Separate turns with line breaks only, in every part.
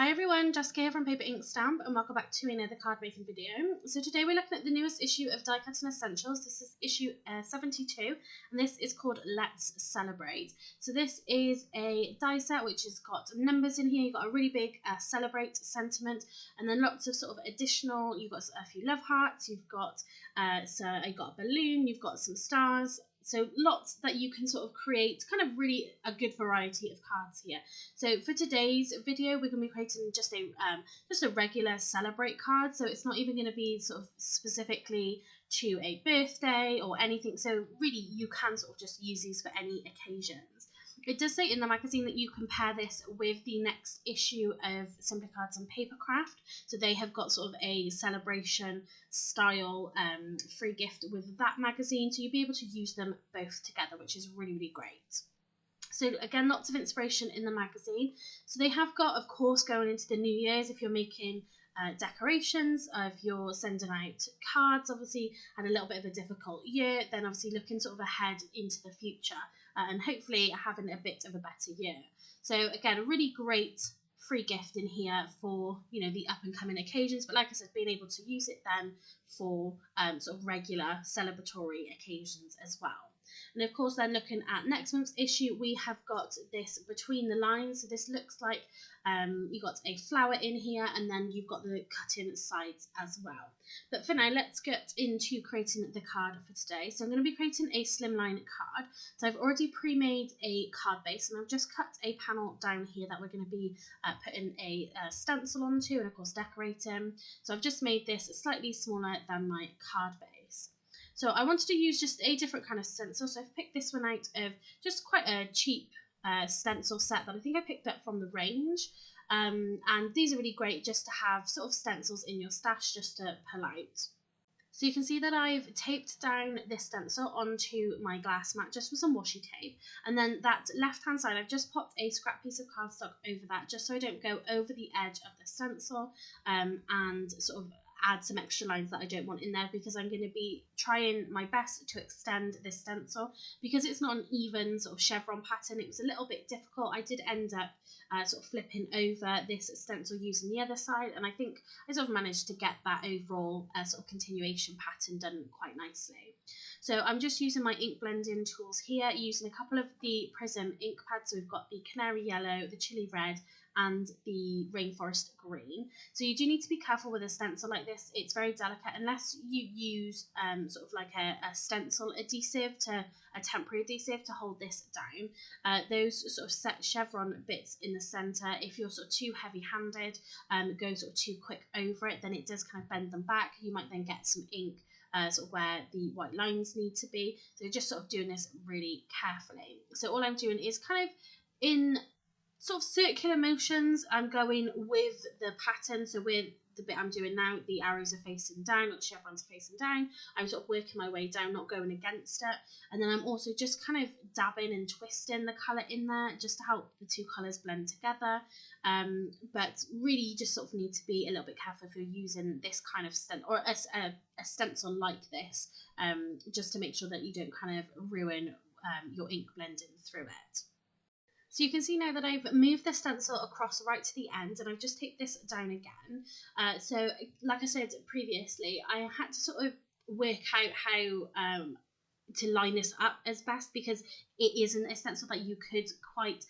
Hi everyone, Jessica here from Paper Ink Stamp and welcome back to another card making video. So today we're looking at the newest issue of Die Cutting Essentials. This is issue 72 and this is called Let's Celebrate. So this is a die set which has got numbers in here. You've got a really big celebrate sentiment and then lots of sort of additional, you've got a few love hearts, you've got a balloon, you've got some stars. So lots that you can sort of create, kind of really a good variety of cards here. So for today's video, we're going to be creating just a regular celebrate card. So it's not even going to be sort of specifically to a birthday or anything. So really you can sort of just use these for any occasions. It does say in the magazine that you compare this with the next issue of Simply Cards and Papercraft. So they have got sort of a celebration style free gift with that magazine. So you'll be able to use them both together, which is really, really great. So again, lots of inspiration in the magazine. So they have got, of course, going into the New Year's, if you're making decorations, if you're sending out cards, obviously had a little bit of a difficult year, then obviously looking sort of ahead into the future and hopefully having a bit of a better year. So again, a really great free gift in here for, you know, the up and coming occasions, but like I said, being able to use it then for sort of regular celebratory occasions as well. And of course, then looking at next month's issue, we have got this between the lines. So this looks like you've got a flower in here and then you've got the cut-in sides as well. But for now, let's get into creating the card for today. So I'm going to be creating a slimline card. So I've already pre-made a card base and I've just cut a panel down here that we're going to be putting a stencil onto and of course decorating. So I've just made this slightly smaller than my card base. So I wanted to use just a different kind of stencil. So I've picked this one out of just quite a cheap stencil set that I think I picked up from the range. And these are really great just to have sort of stencils in your stash just to pull out. So you can see that I've taped down this stencil onto my glass mat just with some washi tape. And then that left hand side, I've just popped a scrap piece of cardstock over that just so I don't go over the edge of the stencil and sort of add some extra lines that I don't want in there, because I'm going to be trying my best to extend this stencil because it's not an even sort of chevron pattern. It was a little bit difficult. I did end up sort of flipping over this stencil using the other side, and I think I sort of managed to get that overall sort of continuation pattern done quite nicely. So I'm just using my ink blending tools here, using a couple of the Prism ink pads. So we've got the canary yellow, the chili red and the rainforest green. So you do need to be careful with a stencil like this. It's very delicate unless you use sort of like a stencil adhesive, a temporary adhesive to hold this down. Those sort of set chevron bits in the center, if you're sort of too heavy handed, go sort of too quick over it, then it does kind of bend them back. You might then get some ink sort of where the white lines need to be. So just sort of doing this really carefully. So all I'm doing is kind of in sort of circular motions. I'm going with the pattern. So with the bit I'm doing now, the arrows are facing down, or the chevrons are facing down. I'm sort of working my way down, not going against it. And then I'm also just kind of dabbing and twisting the colour in there just to help the two colours blend together. But really you just sort of need to be a little bit careful if you're using this kind of stencil, or a stencil like this, just to make sure that you don't kind of ruin your ink blending through it. So you can see now that I've moved the stencil across right to the end and I've just taped this down again. So like I said previously, I had to sort of work out how to line this up as best, because it isn't a stencil that you could quite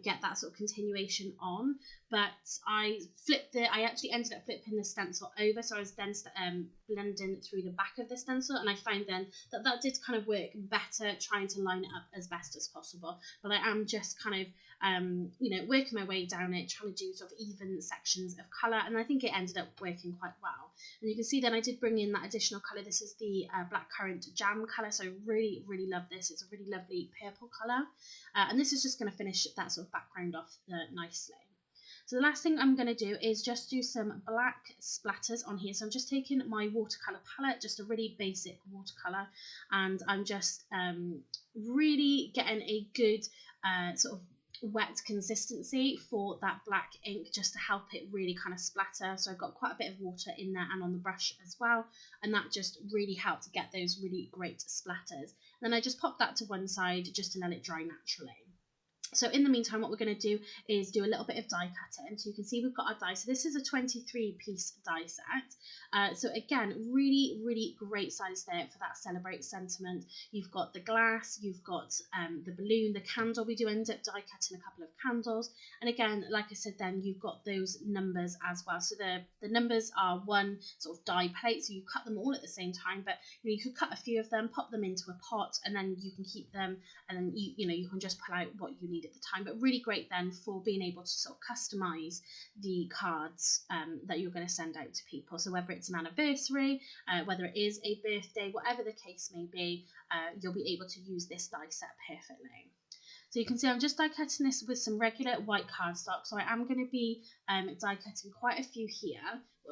get that sort of continuation on, but I actually ended up flipping the stencil over, so I was then blending through the back of the stencil, and I found then that did kind of work better, trying to line it up as best as possible. But I am just kind of you know, working my way down it, trying to do sort of even sections of colour, and I think it ended up working quite well. And you can see then I did bring in that additional colour. This is the blackcurrant jam colour, so I really, really love this. It's a really lovely purple colour, and this is just going to finish that sort of background off nicely. So the last thing I'm going to do is just do some black splatters on here. So I'm just taking my watercolour palette, just a really basic watercolour, and I'm just really getting a good sort of wet consistency for that black ink, just to help it really kind of splatter. So I've got quite a bit of water in there and on the brush as well, and that just really helped get those really great splatters. Then I just pop that to one side just to let it dry naturally. So in the meantime, what we're going to do is do a little bit of die cutting. So you can see we've got our die. So this is a 23-piece die set. So again, really, really great size there for that celebrate sentiment. You've got the glass, you've got the balloon, the candle. We do end up die cutting a couple of candles. And again, like I said, then you've got those numbers as well. So the numbers are one sort of die plate. So you cut them all at the same time, but you could cut a few of them, pop them into a pot, and then you can keep them, and then you can just pull out what you need at the time. But really great then for being able to sort of customize the cards that you're going to send out to people. So whether it's an anniversary, whether it is a birthday, whatever the case may be, you'll be able to use this die set perfectly. So you can see I'm just die cutting this with some regular white cardstock. So I am going to be die cutting quite a few here,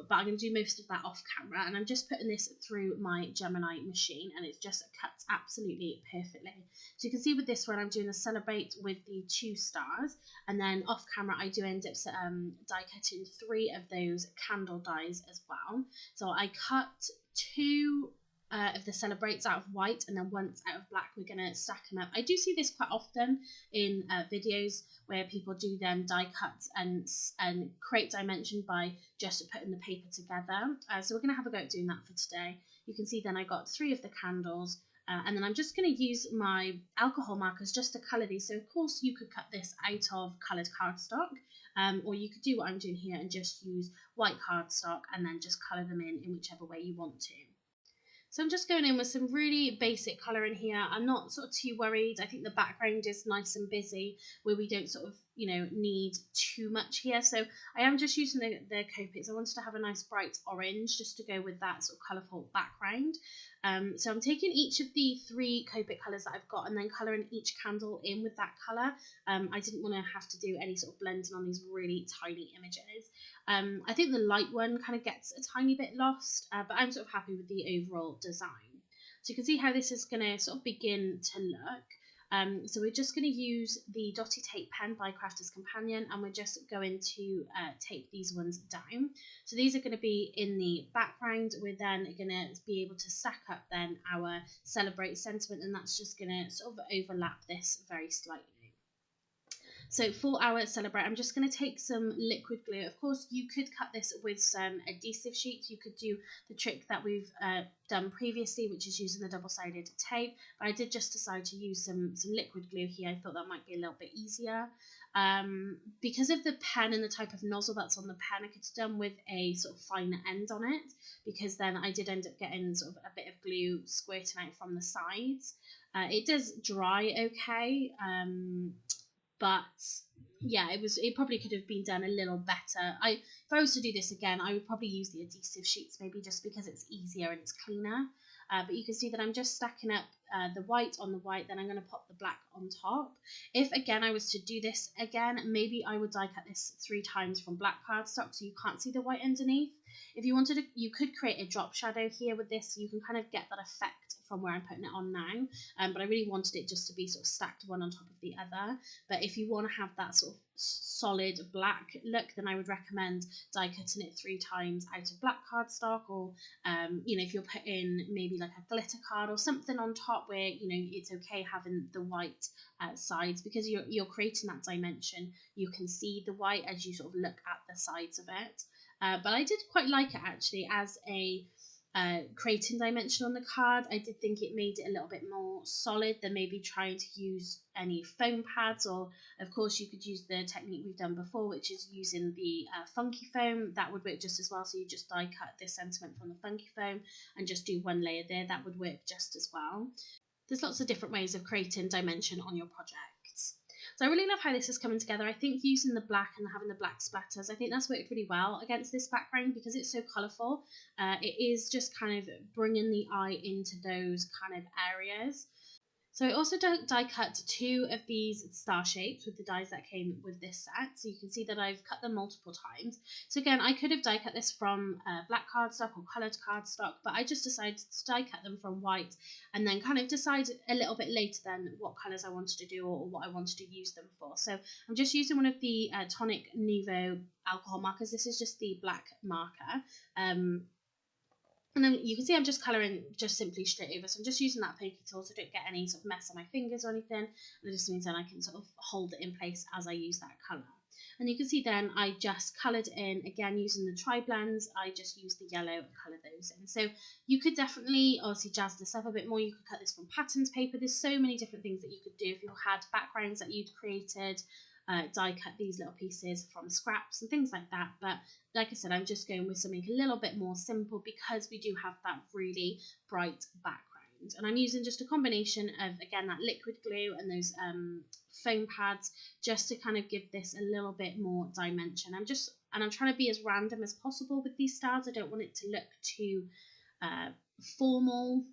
but I'm going to do most of that off camera. And I'm just putting this through my Gemini machine, and it just cuts absolutely perfectly. So you can see with this one, I'm doing a celebrate with the 2 stars. And then off camera, I do end up die cutting 3 of those candle dies as well. So I cut 2 of the celebrates out of white, and then once out of black. We're going to stack them up. I do see this quite often in videos where people do then die cuts and create dimension by just putting the paper together. So we're going to have a go at doing that for today. You can see then I got 3 of the candles, and then I'm just going to use my alcohol markers just to colour these. So of course you could cut this out of coloured cardstock, or you could do what I'm doing here and just use white cardstock and then just colour them in whichever way you want to. So I'm just going in with some really basic colour in here. I'm not sort of too worried. I think the background is nice and busy where we don't sort of, need too much here. So I am just using the Copics. I wanted to have a nice bright orange just to go with that sort of colourful background. So I'm taking each of the 3 Copic colours that I've got and then colouring each candle in with that colour. I didn't want to have to do any sort of blending on these really tiny images. I think the light one kind of gets a tiny bit lost, but I'm sort of happy with the overall design. So you can see how this is going to sort of begin to look. So we're just going to use the Dotty Tape pen by Crafter's Companion, and we're just going to tape these ones down. So these are going to be in the background. We're then going to be able to stack up then our celebrate sentiment, and that's just going to sort of overlap this very slightly. So for our celebrate, I'm just going to take some liquid glue. Of course, you could cut this with some adhesive sheets. You could do the trick that we've done previously, which is using the double-sided tape. But I did just decide to use some liquid glue here. I thought that might be a little bit easier. Because of the pen and the type of nozzle that's on the pen, I could have done with a sort of finer end on it, because then I did end up getting sort of a bit of glue squirting out from the sides. It does dry okay, but yeah, it probably could have been done a little better. If I was to do this again, I would probably use the adhesive sheets, maybe just because it's easier and it's cleaner. But you can see that I'm just stacking up the white on the white, then I'm going to pop the black on top. If again I was to do this again, maybe I would die cut this 3 times from black cardstock so you can't see the white underneath. If you wanted to, you could create a drop shadow here with this, so you can kind of get that effect from where I'm putting it on now. But I really wanted it just to be sort of stacked one on top of the other. But if you want to have that sort of solid black look, then I would recommend die cutting it 3 times out of black cardstock, or if you're putting maybe like a glitter card or something on top where it's okay having the white sides, because you're creating that dimension. You can see the white as you sort of look at the sides of it. But I did quite like it actually as a creating dimension on the card. I did think it made it a little bit more solid than maybe trying to use any foam pads, or of course you could use the technique we've done before, which is using the funky foam. That would work just as well. So you just die cut this sentiment from the funky foam and just do 1 layer there. That would work just as well. There's lots of different ways of creating dimension on your projects. So I really love how this is coming together. I think using the black and having the black splatters, I think that's worked really well against this background because it's so colourful. It is just kind of bringing the eye into those kind of areas. So I also die cut 2 of these star shapes with the dies that came with this set. So you can see that I've cut them multiple times. So again, I could have die cut this from black cardstock or coloured cardstock, but I just decided to die cut them from white and then kind of decide a little bit later then what colours I wanted to do or what I wanted to use them for. So I'm just using one of the Tonic Nouveau alcohol markers. This is just the black marker. And then you can see I'm just colouring just simply straight over. So I'm just using that pokey tool so I don't get any sort of mess on my fingers or anything. And it just means then I can sort of hold it in place as I use that colour. And you can see then I just coloured in, again using the TriBlends, I just used the yellow and coloured those in. So you could definitely obviously jazz this up a bit more. You could cut this from patterns paper. There's so many different things that you could do if you had backgrounds that you'd created. Die cut these little pieces from scraps and things like that. But like I said, I'm just going with something a little bit more simple because we do have that really bright background. And I'm using just a combination of, again, that liquid glue and those foam pads just to kind of give this a little bit more dimension. I'm trying to be as random as possible with these stars. I don't want it to look too formal,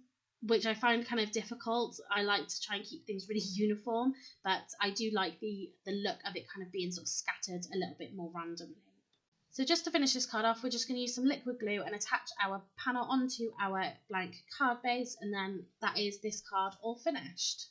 which I find kind of difficult. I like to try and keep things really uniform, but I do like the look of it kind of being sort of scattered a little bit more randomly. So just to finish this card off, we're just going to use some liquid glue and attach our panel onto our blank card base, and then that is this card all finished.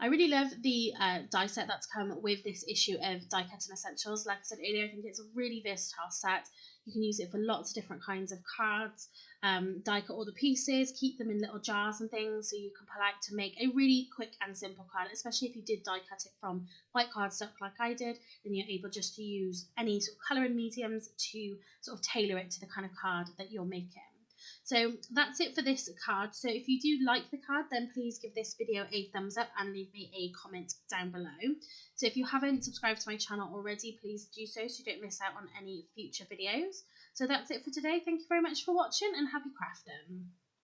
I really love the die set that's come with this issue of Die Cutting Essentials. Like I said earlier, I think it's a really versatile set. You can use it for lots of different kinds of cards, die cut all the pieces, keep them in little jars and things so you can pull out to make a really quick and simple card, especially if you did die cut it from white cardstock like I did, then you're able just to use any sort of colouring mediums to sort of tailor it to the kind of card that you're making. So that's it for this card. So if you do like the card, then please give this video a thumbs up and leave me a comment down below. So if you haven't subscribed to my channel already, please do so you don't miss out on any future videos. So that's it for today. Thank you very much for watching and happy crafting.